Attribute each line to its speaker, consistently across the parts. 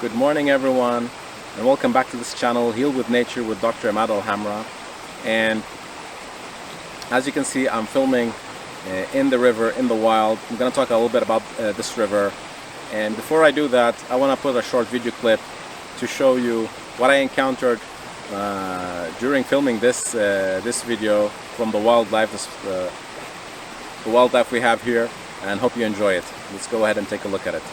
Speaker 1: Good morning everyone, and welcome back to this channel, Heal with Nature with Dr. Ahmad Al-Hamra. And as you can see, I'm filming in the river, in the wild. I'm going to talk a little bit about this river. And before I do that, I want to put a short video clip to show you what I encountered during filming this video from the wildlife, the wildlife we have here, and hope you enjoy it. Let's go ahead and take a look at it.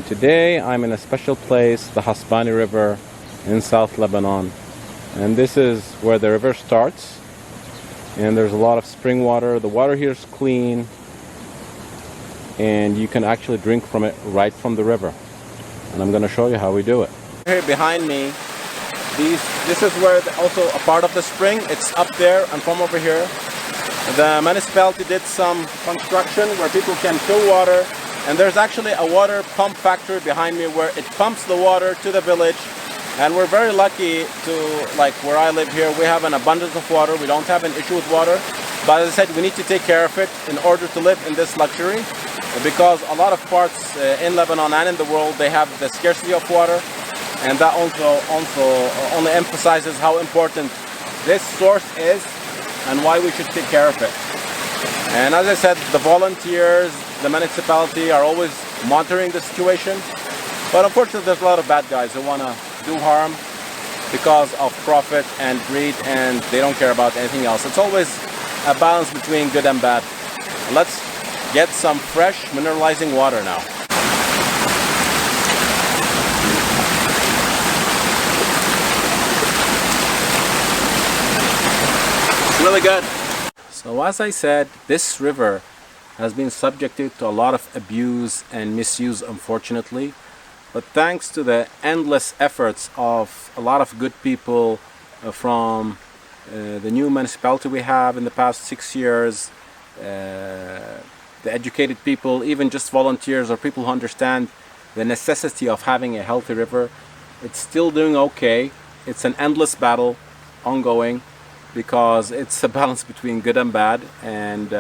Speaker 1: Today I'm in a special place, the Hasbani River in South Lebanon, and this is where the river starts, and there's a lot of spring water. The water here is clean and you can actually drink from it right from the river, and I'm going to show you how we do it. Here behind me, this is where also a part of the spring, it's up there, and from over here the municipality did some construction where people can fill water. And there's actually a water pump factory behind me where it pumps the water to the village. And we're very lucky to, like where I live here, we have an abundance of water. We don't have an issue with water. But as I said, we need to take care of it in order to live in this luxury. Because a lot of parts in Lebanon and in the world, they have the scarcity of water. And that also only emphasizes how important this source is and why we should take care of it. And as I said, the volunteers, the municipality are always monitoring the situation, but unfortunately there's a lot of bad guys who want to do harm because of profit and greed, and they don't care about anything else. It's always a balance between good and bad. Let's get some fresh mineralizing water now. It's really good. So as I said, this river has been subjected to a lot of abuse and misuse, unfortunately. But thanks to the endless efforts of a lot of good people from the new municipality we have in the past 6 years, the educated people, even just volunteers or people who understand the necessity of having a healthy river, it's still doing okay. It's an endless battle ongoing because it's a balance between good and bad, and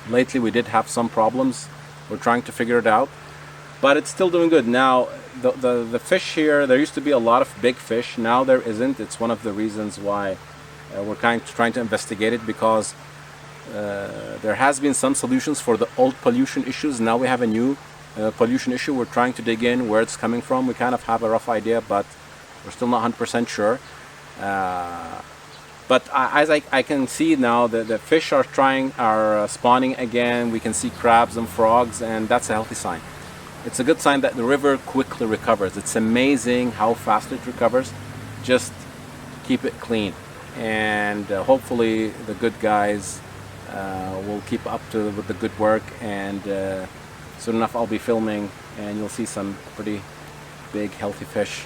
Speaker 1: lately we did have some problems. We're trying to figure it out, but it's still doing good. Now the fish here, there used to be a lot of big fish, now there isn't. It's one of the reasons why we're trying to investigate it, because there has been some solutions for the old pollution issues. Now we have a new pollution issue. We're trying to dig in where it's coming from. We kind of have a rough idea, but we're still not 100% sure. But as I can see now, the fish are spawning again. We can see crabs and frogs, and that's a healthy sign. It's a good sign that the river quickly recovers. It's amazing how fast it recovers. Just keep it clean, and hopefully the good guys will keep up with the good work, and soon enough I'll be filming and you'll see some pretty big healthy fish.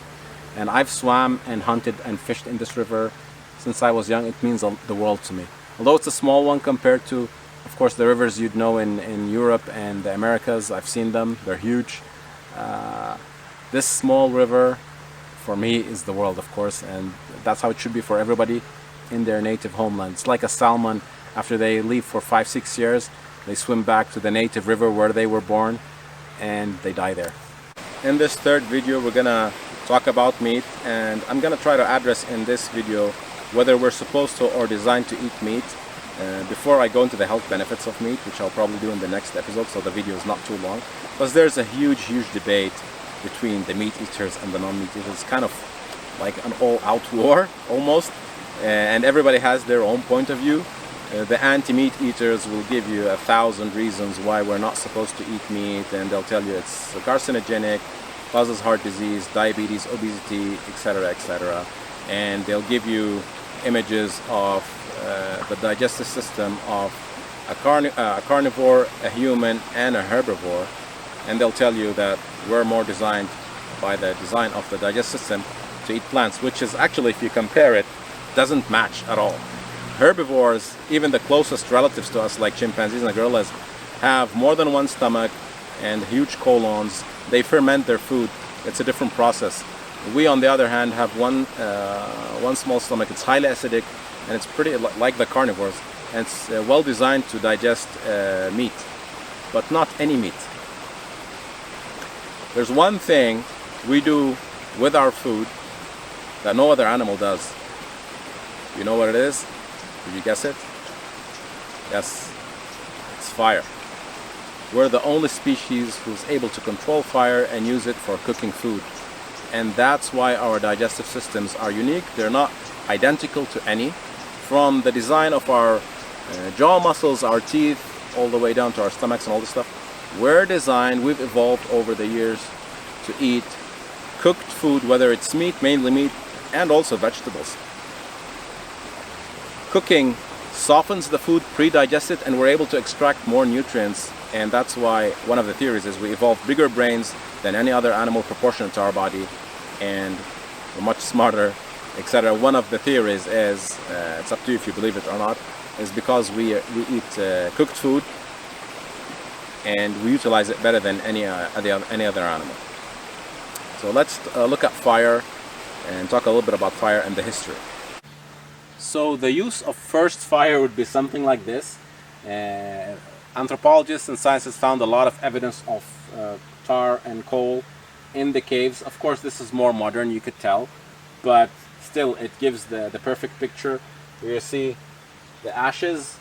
Speaker 1: And I've swam and hunted and fished in this river since I was young. It means the world to me. Although it's a small one compared to, of course, the rivers you'd know in Europe and the Americas. I've seen them, they're huge. This small river for me is the world, of course, and that's how it should be for everybody in their native homeland. It's like a salmon After they leave for 5-6 years, they swim back to the native river where they were born, and they die there. In this third video, we're gonna talk about meat, and I'm gonna try to address in this video whether we're supposed to or designed to eat meat. Before I go into the health benefits of meat, which I'll probably do in the next episode, so the video is not too long, because there's a huge debate between the meat eaters and the non-meat eaters. It's kind of like an all-out war almost, and everybody has their own point of view. The anti-meat eaters will give you 1,000 reasons why we're not supposed to eat meat, and they'll tell you it's carcinogenic, causes heart disease, diabetes, obesity, etc., etc. And they'll give you images of the digestive system of a carnivore, a human, and a herbivore, and they'll tell you that we're more designed by the design of the digestive system to eat plants, which is actually, if you compare it, doesn't match at all. Herbivores, even the closest relatives to us like chimpanzees and gorillas, have more than one stomach and huge colons. They ferment their food. It's a different process. We, on the other hand, have one small stomach. It's highly acidic, and it's pretty like the carnivores, and it's well designed to digest meat, but not any meat. There's one thing we do with our food that no other animal does. You know what it is? Did you guess it? Yes, it's fire. We're the only species who's able to control fire and use it for cooking food. And that's why our digestive systems are unique. They're not identical to any. From the design of our jaw muscles, our teeth, all the way down to our stomachs and all this stuff, we've evolved over the years to eat cooked food, whether it's meat, mainly meat, and also vegetables. Cooking softens the food, pre-digests it, and we're able to extract more nutrients. And that's why one of the theories is we evolved bigger brains than any other animal proportionate to our body, and we're much smarter, etc. One of the theories is, it's up to you if you believe it or not, is because we eat cooked food and we utilize it better than any other animal. So let's look at fire and talk a little bit about fire and the history. So the use of first fire would be something like this. Anthropologists and scientists found a lot of evidence of tar and coal in the caves. Of course, this is more modern, you could tell, but still it gives the perfect picture. Here you see the ashes,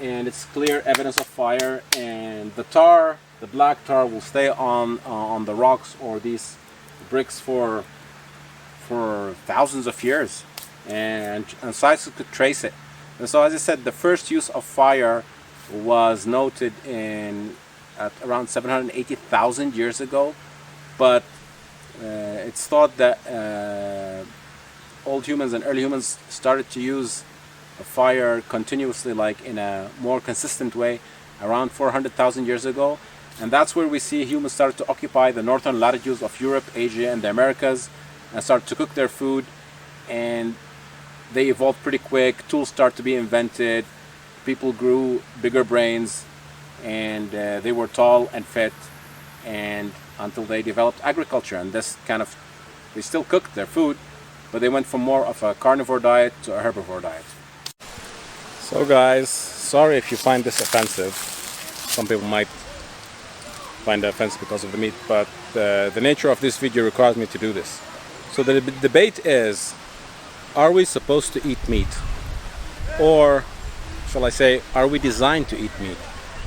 Speaker 1: and it's clear evidence of fire, and the tar, the black tar, will stay on the rocks or these bricks for thousands of years, and scientists could trace it. And so, as I said, the first use of fire was noted at around 780,000 years ago, but it's thought that old humans and early humans started to use fire continuously, like in a more consistent way, around 400,000 years ago. And that's where we see humans started to occupy the northern latitudes of Europe, Asia, and the Americas, and start to cook their food. And they evolved pretty quick. Tools start to be invented. People grew bigger brains, and they were tall and fit, and until they developed agriculture. And this kind of, they still cooked their food, but they went from more of a carnivore diet to a herbivore diet. So guys, sorry if you find this offensive. Some people might find it offensive because of the meat, but the nature of this video requires me to do this. So the debate is, are we supposed to eat meat? Or shall I say, are we designed to eat meat?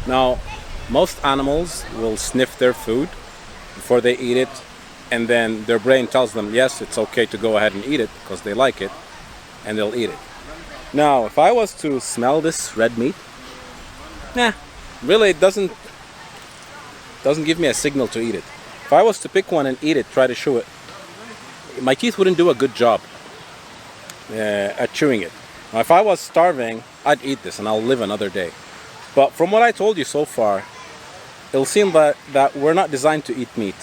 Speaker 1: Now, most animals will sniff their food before they eat it, and then their brain tells them, yes, it's okay to go ahead and eat it because they like it, and they'll eat it. Now, if I was to smell this red meat, really it doesn't give me a signal to eat it. If I was to pick one and eat it, try to chew it, my teeth wouldn't do a good job at chewing it. Now, if I was starving, I'd eat this and I'll live another day. But from what I told you so far, it'll seem that we're not designed to eat meat.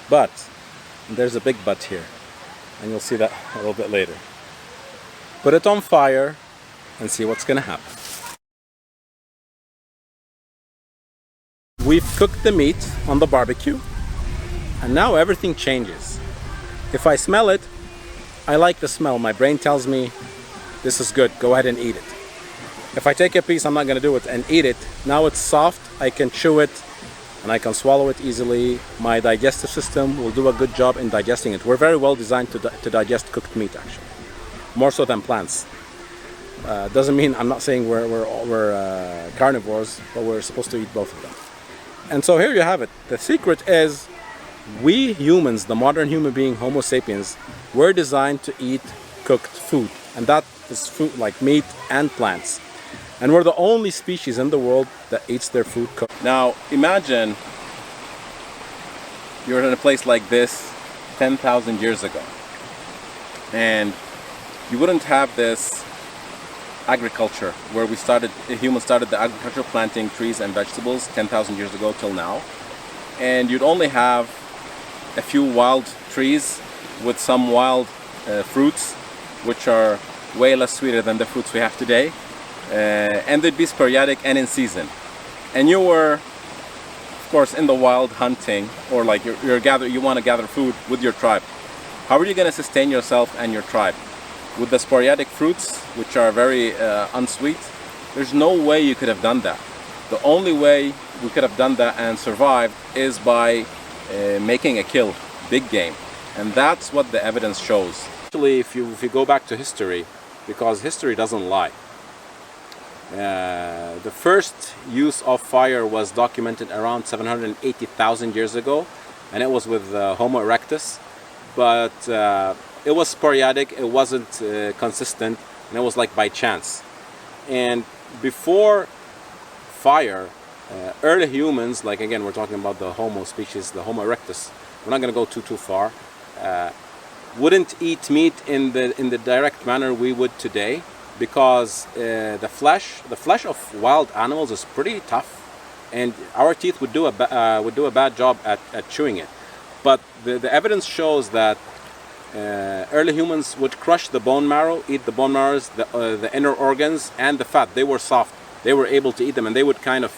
Speaker 1: But there's a big but here, and you'll see that a little bit later. Put it on fire and see what's gonna happen. We've cooked the meat on the barbecue, and now everything changes. If I smell it, I like the smell. My brain tells me this is good, go ahead and eat it. If I take a piece, I'm not going to do it and eat it. Now it's soft, I can chew it and I can swallow it easily. My digestive system will do a good job in digesting it. We're very well designed to digest cooked meat, actually, more so than plants. Doesn't mean, I'm not saying we're carnivores, but we're supposed to eat both of them. And so here you have it. The secret is we humans, the modern human being, Homo sapiens, we're designed to eat cooked food. And that is food like meat and plants. And we're the only species in the world that eats their food cooked. Now imagine you're in a place like this 10,000 years ago. And you wouldn't have this agriculture where humans started the agriculture, planting trees and vegetables 10,000 years ago till now. And you'd only have a few wild trees with some wild fruits, which are way less sweeter than the fruits we have today. And they'd be sporadic and in season. And you were, of course, in the wild hunting, or like you want to gather food with your tribe. How are you going to sustain yourself and your tribe? With the sporadic fruits, which are very unsweet, there's no way you could have done that. The only way we could have done that and survived is by making a kill, big game. And that's what the evidence shows. Actually, if you go back to history, because history doesn't lie. The first use of fire was documented around 780,000 years ago, and it was with Homo erectus. But it was sporadic, it wasn't consistent, and it was like by chance. And before fire, early humans, like again, we're talking about the Homo species, the Homo erectus, we're not going to go too far, wouldn't eat meat in the direct manner we would today, because the flesh of wild animals is pretty tough, and our teeth would do a bad job at chewing it. But the evidence shows that early humans would crush the bone marrow, eat the bone marrows, the inner organs, and the fat. They were soft. They were able to eat them, and they would kind of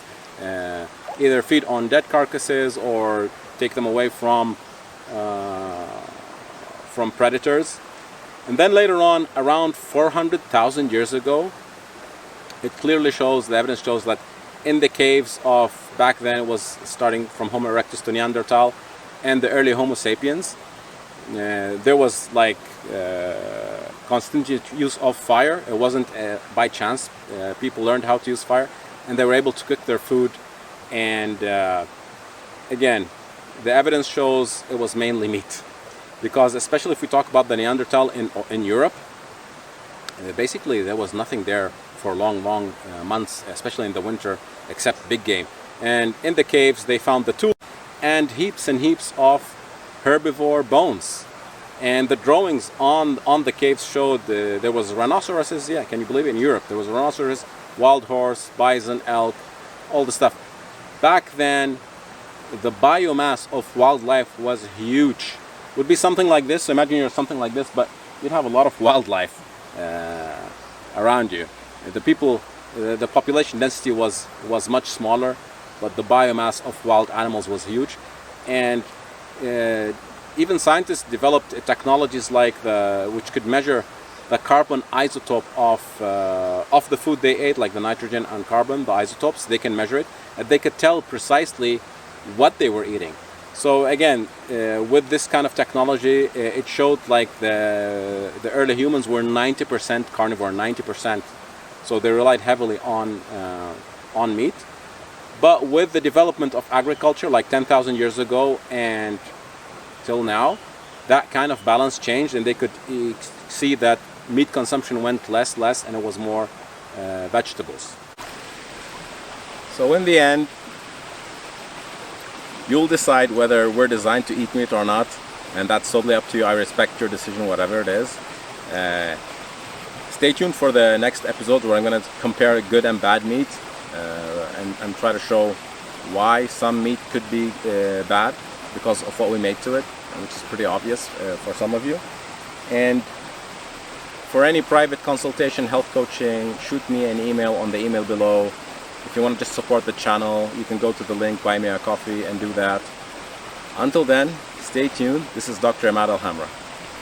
Speaker 1: either feed on dead carcasses or take them away from predators. And then later on, around 400,000 years ago, it clearly shows, the evidence shows that in the caves of back then, it was starting from Homo erectus to Neanderthal and the early Homo sapiens, there was like constant use of fire. It wasn't by chance. People learned how to use fire, and they were able to cook their food. And again, the evidence shows it was mainly meat, because especially if we talk about the Neanderthal in Europe, basically there was nothing there for long months, especially in the winter, except big game. And in the caves they found the tooth and heaps of herbivore bones, and the drawings on the caves showed there was rhinoceroses. Yeah, can you believe it? In Europe there was rhinoceros, wild horse, bison, elk, all the stuff. Back then the biomass of wildlife was huge. Would be something like this. So imagine you're something like this, but you'd have a lot of wildlife around you. The population density was much smaller, but the biomass of wild animals was huge. And even scientists developed technologies like which could measure the carbon isotope of the food they ate, like the nitrogen and carbon, the isotopes. They can measure it, and they could tell precisely what they were eating. So again, with this kind of technology, it showed like the early humans were 90% carnivore, 90%. So they relied heavily on meat. But with the development of agriculture, like 10,000 years ago and till now, that kind of balance changed, and they could see that meat consumption went less, and it was more vegetables. So in the end, you'll decide whether we're designed to eat meat or not, and that's totally up to you. I respect your decision, whatever it is. Stay tuned for the next episode where I'm going to compare good and bad meat and try to show why some meat could be bad because of what we made to it, which is pretty obvious for some of you. And for any private consultation, health coaching, shoot me an email on the email below. If you want to just support the channel, you can go to the link, buy me a coffee, and do that. Until then, stay tuned. This is Dr. Ahmad Al-Hamra.